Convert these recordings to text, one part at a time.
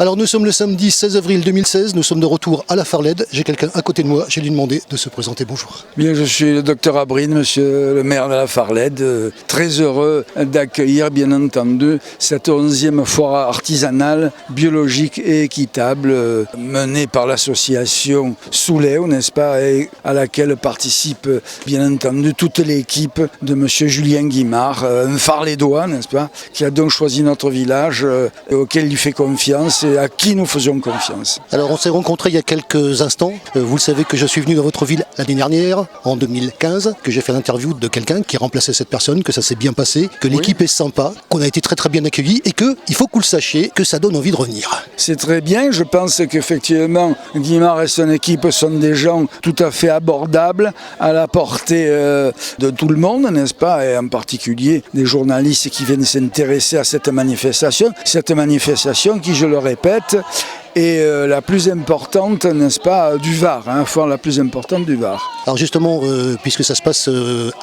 Alors nous sommes le samedi 16 avril 2016, nous sommes de retour à la Farled. J'ai quelqu'un à côté de moi, j'ai lui demandé de se présenter. Bonjour. Bien, je suis le docteur Abrine, monsieur le maire de la Farled. Très heureux d'accueillir, bien entendu, cette 11e foire artisanale, biologique et équitable, menée par l'association Souleo, n'est-ce pas, et à laquelle participe, bien entendu, toute l'équipe de monsieur Julien Guimard, un Farledois, n'est-ce pas, qui a donc choisi notre village, auquel il fait confiance et à qui nous faisions confiance. Alors on s'est rencontrés il y a quelques instants. Vous le savez que je suis venu dans votre ville l'année dernière, en 2015, que j'ai fait l'interview de quelqu'un qui remplaçait cette personne, que ça s'est bien passé, que l'équipe est sympa, qu'on a été très très bien accueillis et que, il faut que vous le sachiez, que ça donne envie de revenir. C'est très bien, je pense qu'effectivement Guimard et son équipe sont des gens tout à fait abordables, à la portée de tout le monde, n'est-ce pas, et en particulier des journalistes qui viennent s'intéresser à cette manifestation qui, je le répète, est la plus importante, n'est-ce pas, du Var, foire la plus importante du Var. Alors justement, puisque ça se passe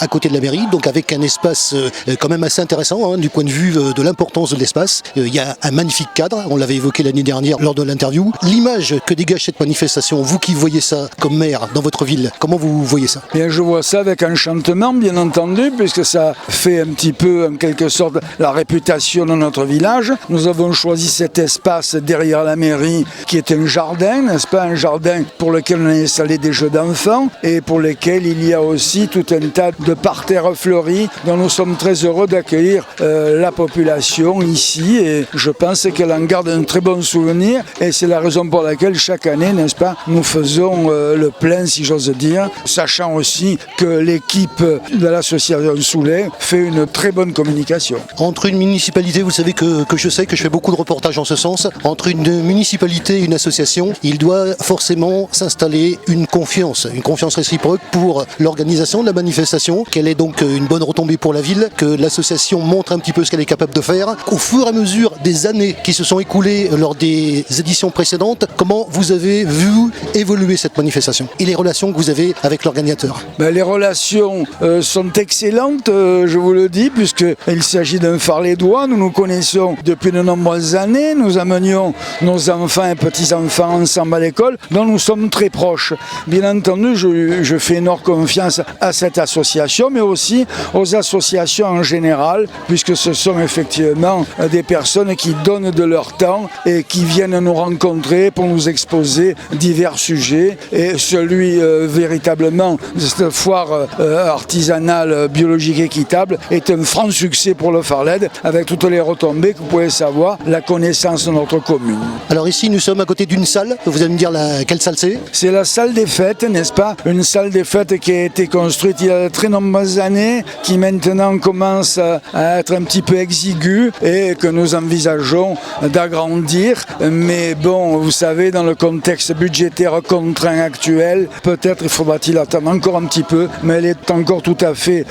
à côté de la mairie, donc avec un espace quand même assez intéressant du point de vue de l'importance de l'espace, il y a un magnifique cadre, on l'avait évoqué l'année dernière lors de l'interview. L'image que dégage cette manifestation, vous qui voyez ça comme maire dans votre ville, comment vous voyez ça? Bien, je vois ça avec enchantement, bien entendu, puisque ça fait un petit peu, en quelque sorte, la réputation de notre village. Nous avons choisi cet espace derrière la mairie, qui est un jardin, n'est-ce pas, un jardin pour lequel on a installé des jeux d'enfants et pour lesquels il y a aussi tout un tas de parterres fleuris dont nous sommes très heureux d'accueillir la population ici, et je pense qu'elle en garde un très bon souvenir, et c'est la raison pour laquelle chaque année, n'est-ce pas, nous faisons le plein, si j'ose dire, sachant aussi que l'équipe de l'association Souleo fait une très bonne communication. Entre une municipalité, vous savez que je sais que je fais beaucoup de reportages en ce sens, entre une municipalité et une association, il doit forcément s'installer une confiance réciproque pour l'organisation de la manifestation, qu'elle est donc une bonne retombée pour la ville, que l'association montre un petit peu ce qu'elle est capable de faire. Au fur et à mesure des années qui se sont écoulées lors des éditions précédentes, comment vous avez vu évoluer cette manifestation et les relations que vous avez avec l'organisateur? Les relations sont excellentes, je vous le dis, puisqu'il s'agit d'un Farledois. Nous nous connaissons depuis de nombreuses années, nous amenions nos enfants et petits-enfants ensemble à l'école, dont nous sommes très proches. Bien entendu, je fais énorme confiance à cette association, mais aussi aux associations en général, puisque ce sont effectivement des personnes qui donnent de leur temps et qui viennent nous rencontrer pour nous exposer divers sujets. Et celui véritablement de cette foire artisanale biologique équitable est un franc succès pour le Farled, avec toutes les retombées que vous pouvez savoir, la connaissance de notre commune. Alors ici, nous sommes à côté d'une salle. Vous allez me dire quelle salle c'est? C'est la salle des fêtes, n'est-ce pas? Une salle des fêtes qui a été construite il y a de très nombreuses années, qui maintenant commence à être un petit peu exiguë et que nous envisageons d'agrandir. Mais bon, vous savez, dans le contexte budgétaire contraint actuel, peut-être faudra-t-il attendre encore un petit peu, mais elle est encore tout à fait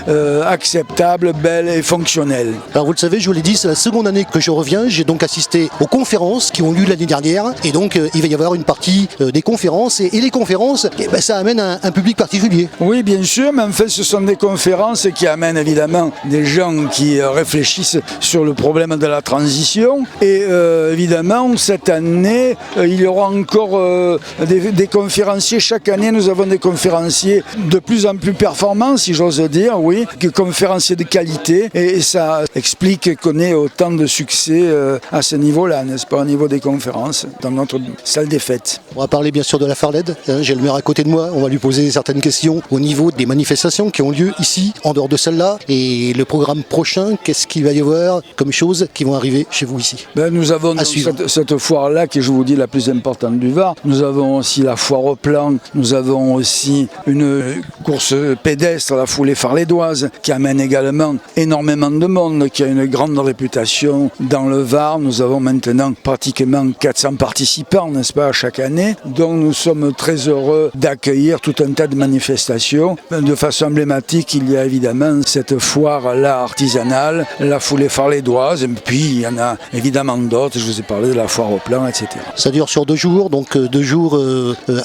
acceptable, belle et fonctionnelle. Alors vous le savez, je vous l'ai dit, c'est la seconde année que je reviens. J'ai donc assisté aux conférences qui ont lieu l'année dernière, et donc il va y avoir une partie des conférences, et les conférences, ça amène un public particulier. Oui, bien sûr, mais en fait ce sont des conférences qui amènent évidemment des gens qui réfléchissent sur le problème de la transition, et évidemment cette année il y aura encore des conférenciers. Chaque année nous avons des conférenciers de plus en plus performants, si j'ose dire, oui, des conférenciers de qualité, et ça explique qu'on ait autant de succès à ce niveau-là, n'est-ce pas, au niveau des conférences dans notre salle des fêtes. On va parler bien sûr de la Farled, j'ai le maire à côté de moi, on va lui poser certaines questions au niveau des manifestations qui ont lieu ici, en dehors de celle-là, et le programme prochain, qu'est-ce qu'il va y avoir comme choses qui vont arriver chez vous ici? Nous avons cette foire-là qui est, je vous dis, la plus importante du Var. Nous avons aussi la foire au plan, nous avons aussi une course pédestre, la foulée farledoise, qui amène également énormément de monde, qui a une grande réputation dans le Var. Nous avons maintenant pratiquement 400 participants, n'est-ce pas, chaque année. Donc nous sommes très heureux d'accueillir tout un tas de manifestations. De façon emblématique, il y a évidemment cette foire-là artisanale, la foulée farledoise, et puis il y en a évidemment d'autres, je vous ai parlé de la foire au plan, etc. Ça dure sur 2 jours, donc 2 jours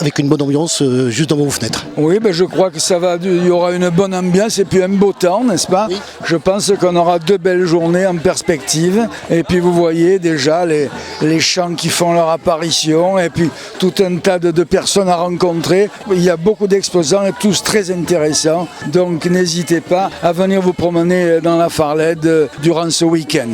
avec une bonne ambiance juste devant vos fenêtres. Oui, je crois que il y aura une bonne ambiance et puis un beau temps, n'est-ce pas? Oui. Je pense qu'on aura 2 belles journées en perspective, et puis vous voyez déjà les champs qui font leur apparition et puis tout un tas de personnes à rencontrer. Il y a beaucoup d'exposants et tous très intéressants. Donc n'hésitez pas à venir vous promener dans la Farlède durant ce week-end.